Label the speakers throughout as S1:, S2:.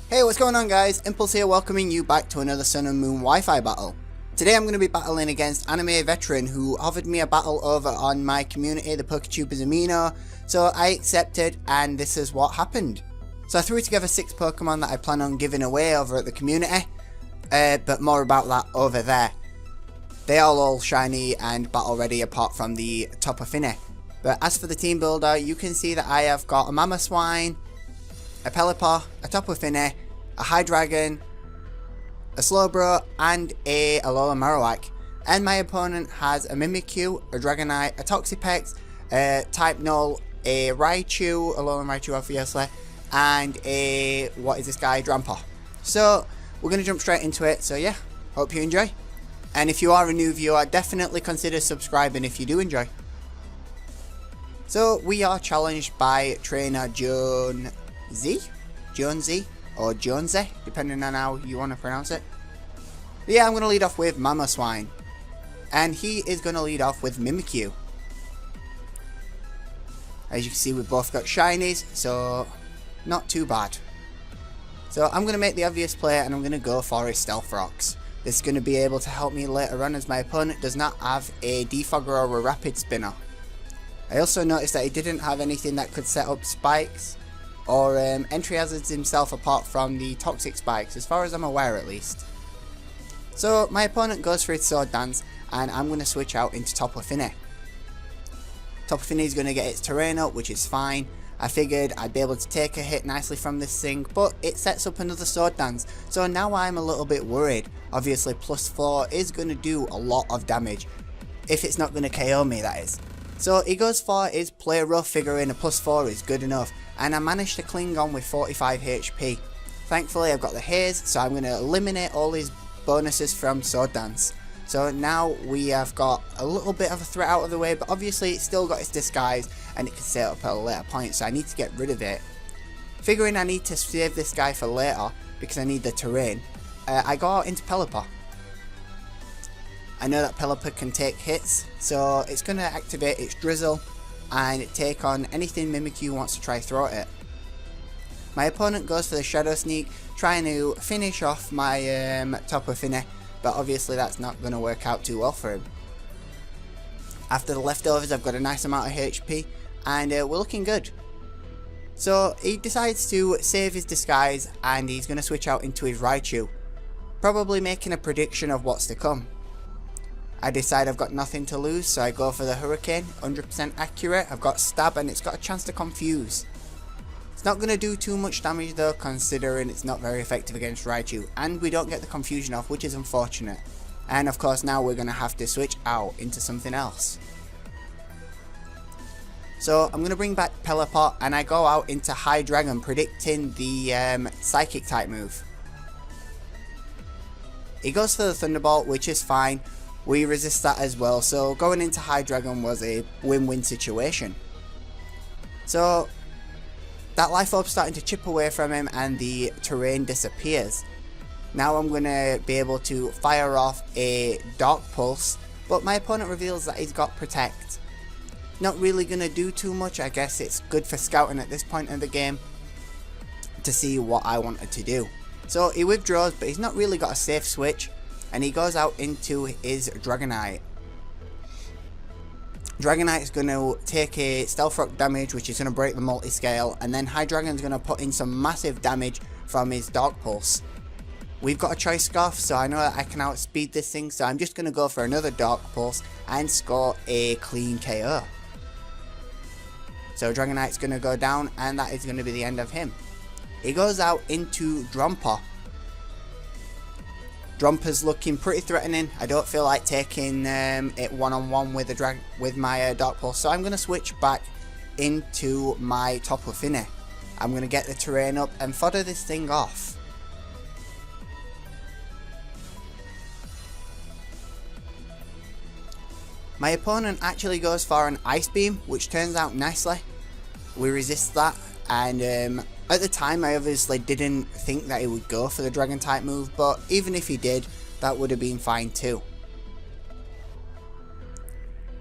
S1: Hey, what's going on guys? Impulse here, welcoming you back to another Sun and Moon Wi-Fi battle. Today I'm going to be battling against Anime Veteran, who offered me a battle over on my community, the PokeTubers Amino, so I accepted and this is what happened. So I threw together 6 Pokemon that I plan on giving away over at the community, but more about that over there. They are all shiny and battle ready apart from the Tapu Fini. But as for the team builder, you can see that I have got a Mamoswine, a Pelipper, a Tapu Fini, a Hydreigon, a Slowbro, and a Alola Marowak. And my opponent has a Mimikyu, a Dragonite, a Toxapex, a Type Null, a Raichu, Alola Raichu obviously, and a, what is this guy, Drampa. So we're going to jump straight into it, so yeah, hope you enjoy. And if you are a new viewer, definitely consider subscribing if you do enjoy. So we are challenged by trainer Jonesy, or Jonesy, depending on how you want to pronounce it. But yeah, I'm going to lead off with Mamoswine, and he is going to lead off with Mimikyu. As you can see, we've both got shinies, so not too bad. So I'm going to make the obvious play, and I'm going to go for a Stealth Rocks. This is going to be able to help me later on, as my opponent does not have a Defogger or a Rapid Spinner. I also noticed that he didn't have anything that could set up spikes or entry hazards himself apart from the toxic spikes, as far as I'm aware at least. So my opponent goes for his Sword Dance, and I'm going to switch out into Tapu Fini. Tapu Fini is going to get its terrain up, which is fine. I figured I'd be able to take a hit nicely from this thing, but it sets up another Sword Dance, so now I'm a little bit worried. Obviously +4 is going to do a lot of damage, if it's not going to KO me, that is. So he goes for his Play Rough, figuring a +4 is good enough, and I managed to cling on with 45 HP. Thankfully I've got the Haze, so I'm going to eliminate all his bonuses from Sword Dance. So now we have got a little bit of a threat out of the way, but obviously it's still got its Disguise and it can set up at a later point, so I need to get rid of it. Figuring I need to save this guy for later because I need the terrain, I go out into Pelipper. I know that Pelipper can take hits, so it's going to activate its Drizzle and take on anything Mimikyu wants to try throw at it. My opponent goes for the Shadow Sneak, trying to finish off my Tapu Fini, but obviously that's not going to work out too well for him. After the leftovers, I've got a nice amount of HP, and we're looking good. So he decides to save his Disguise, and he's going to switch out into his Raichu, probably making a prediction of what's to come. I decide I've got nothing to lose, so I go for the Hurricane, 100% accurate. I've got Stab and it's got a chance to confuse. It's not going to do too much damage though, considering it's not very effective against Raichu, and we don't get the confusion off, which is unfortunate. And of course now we're going to have to switch out into something else. So I'm going to bring back Pelipper, and I go out into Hydreigon, predicting the Psychic type move. He goes for the Thunderbolt, which is fine. We resist that as well, so going into Hydreigon was a win-win situation. So that Life Orb's starting to chip away from him and the terrain disappears. Now I'm going to be able to fire off a Dark Pulse, but my opponent reveals that he's got Protect. Not really going to do too much. I guess it's good for scouting at this point in the game to see what I wanted to do. So he withdraws, but he's not really got a safe switch, and he goes out into his Dragonite. Dragonite's going to take a Stealth Rock damage, which is going to break the multi-scale, and then Hydreigon's going to put in some massive damage from his Dark Pulse. We've got a Choice Scarf, so I know that I can outspeed this thing, so I'm just going to go for another Dark Pulse and score a clean KO. So Dragonite's going to go down, and that is going to be the end of him. He goes out into Drampa. Drampa's looking pretty threatening. I don't feel like taking it one-on-one with my Dark Pulse, so I'm going to switch back into my Tapu Fini. I'm going to get the terrain up and fodder this thing off. My opponent actually goes for an Ice Beam, which turns out nicely. We resist that, and at the time I obviously didn't think that he would go for the Dragon type move, but even if he did, that would have been fine too.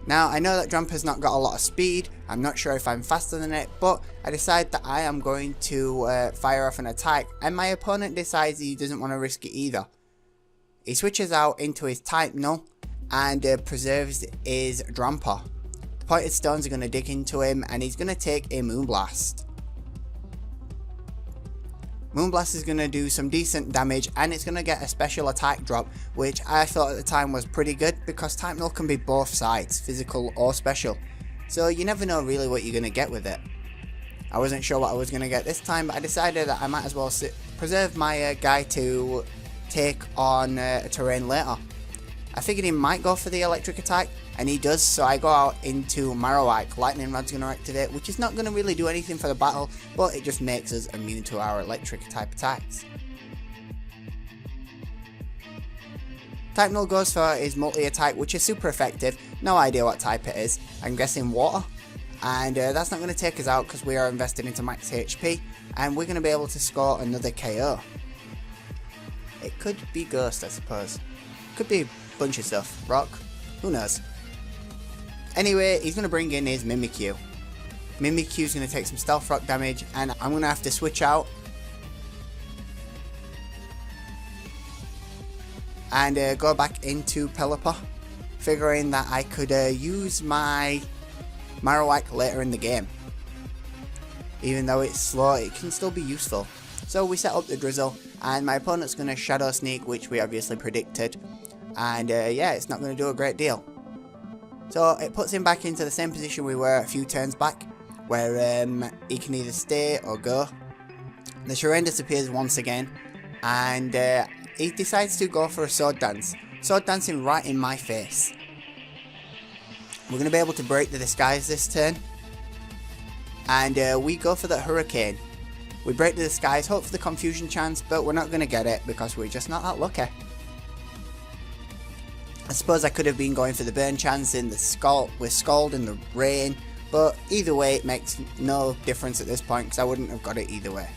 S1: Now, I know that Jumper's not got a lot of speed, I'm not sure if I'm faster than it, but I decide that I am going to fire off an attack, and my opponent decides he doesn't want to risk it either. He switches out into his Type Null, and preserves his Jumper. The pointed stones are going to dig into him, and he's going to take a Moonblast. Moonblast is going to do some decent damage, and it's going to get a special attack drop, which I thought at the time was pretty good because Type Null can be both sides, physical or special. So you never know really what you're going to get with it. I wasn't sure what I was going to get this time, but I decided that I might as well preserve my guy to take on a terrain later. I figured he might go for the electric attack, and he does, so I go out into Marowak. Lightning Rod's going to activate, which is not going to really do anything for the battle, but it just makes us immune to our electric type attacks. Type Null goes for his multi-attack, which is super effective. No idea what type it is. I'm guessing water. And that's not going to take us out because we are invested into max HP, and we're going to be able to score another KO. It could be Ghost, I suppose. Could be a bunch of stuff. Rock. Who knows? Anyway, he's going to bring in his Mimikyu. Mimikyu's going to take some Stealth Rock damage, and I'm going to have to switch out and go back into Pelipper, figuring that I could use my Marowak later in the game. Even though it's slow, it can still be useful. So we set up the Drizzle, and my opponent's going to Shadow Sneak, which we obviously predicted, and yeah, it's not going to do a great deal. So it puts him back into the same position we were a few turns back, where he can either stay or go. The terrain disappears once again, and he decides to go for a Sword Dance. Sword Dancing right in my face. We're going to be able to break the disguise this turn, and we go for the Hurricane. We break the disguise, hope for the confusion chance, but we're not going to get it because we're just not that lucky. I suppose I could have been going for the burn chance in the Scald in the rain, but either way it makes no difference at this point because I wouldn't have got it either way.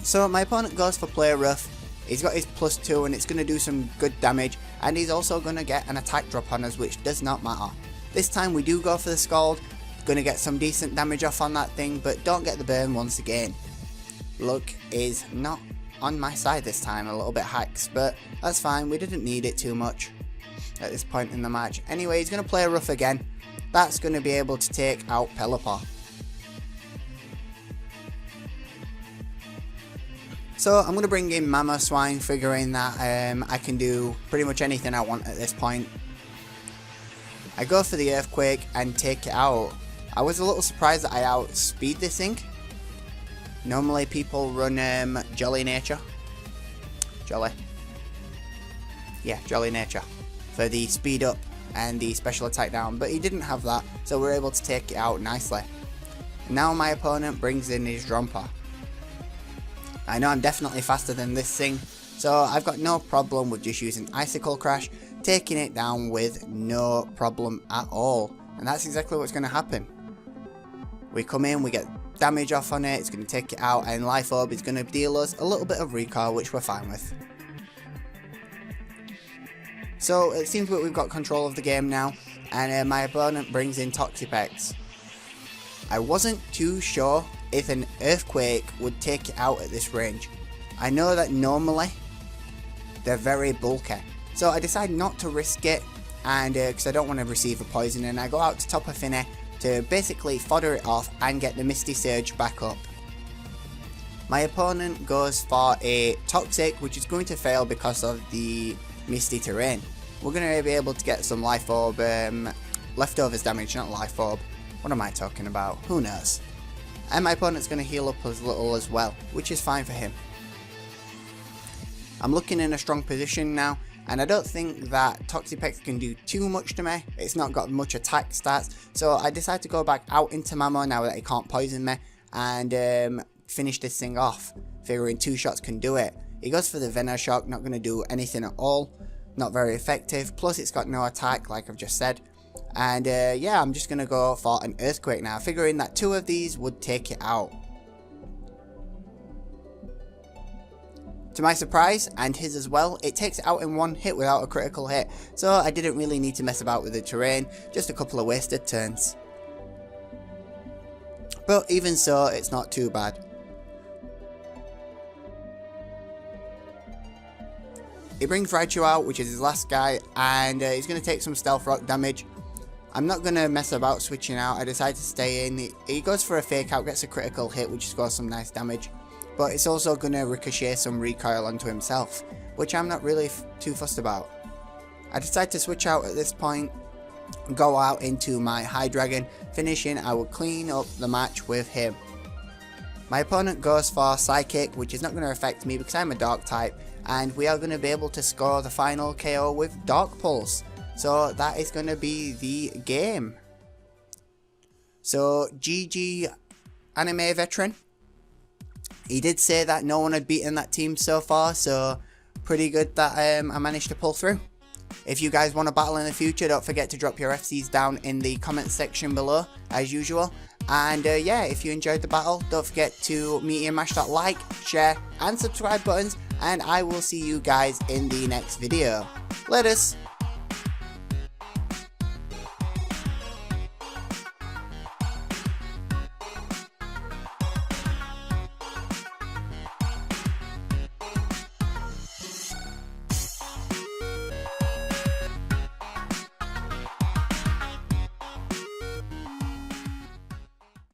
S1: So my opponent goes for Play Rough. He's got his +2 and it's going to do some good damage, and he's also going to get an attack drop on us, which does not matter. This time we do go for the Scald, going to get some decent damage off on that thing, but don't get the burn once again. Luck is not on my side this time, a little bit hacks, but that's fine, we didn't need it too much at this point in the match. Anyway, he's going to play Rough again. That's going to be able to take out Pelipper. So I'm going to bring in Mamoswine, figuring that I can do pretty much anything I want at this point. I go for the Earthquake and take it out. I was a little surprised that I outspeed this thing. Normally people run Jolly Nature. Jolly Nature for the speed up and the special attack down, but he didn't have that, so we're able to take it out nicely. Now my opponent brings in his Jumper. I know I'm definitely faster than this thing, so I've got no problem with just using Icicle Crash, taking it down with no problem at all, and that's exactly what's going to happen. We come in, we get damage off on it, it's going to take it out, and Life Orb is going to deal us a little bit of recoil, which we're fine with. So it seems that we've got control of the game now, and my opponent brings in Toxapex. I wasn't too sure if an Earthquake would take it out at this range. I know that normally they're very bulky, so I decide not to risk it, and because I don't want to receive a poison, and I go out to Tapu Fini to basically fodder it off and get the Misty Surge back up. My opponent goes for a Toxic, which is going to fail because of the Misty Terrain. We're going to be able to get some Life Orb, leftovers damage, not Life Orb. What am I talking about? Who knows? And my opponent's going to heal up as little as well, which is fine for him. I'm looking in a strong position now, and I don't think that Toxapex can do too much to me. It's not got much attack stats, so I decide to go back out into Mamo now that he can't poison me, and finish this thing off, figuring 2 shots can do it. He goes for the Venoshock, not going to do anything at all, not very effective, plus it's got no attack like I've just said. And yeah, I'm just going to go for an Earthquake now, figuring that 2 of these would take it out. To my surprise, and his as well, it takes it out in one hit without a critical hit, so I didn't really need to mess about with the terrain, just a couple of wasted turns. But even so, it's not too bad. He brings Raichu out, which is his last guy, and he's going to take some stealth rock damage. I'm not going to mess about switching out, I decide to stay in. He goes for a fake out, gets a critical hit, which scores some nice damage. But it's also going to ricochet some recoil onto himself, which I'm not really too fussed about. I decide to switch out at this point, go out into my High Dragon, finishing I will clean up the match with him. My opponent goes for Psychic, which is not going to affect me because I'm a Dark type, and we are going to be able to score the final KO with Dark Pulse. So that is going to be the game. So GG Anime Veteran. He did say that no one had beaten that team so far, so pretty good that I managed to pull through. If you guys want to battle in the future, don't forget to drop your FCs down in the comment section below, as usual. And yeah, if you enjoyed the battle, don't forget to mash that like, share, and subscribe buttons, and I will see you guys in the next video. Laters!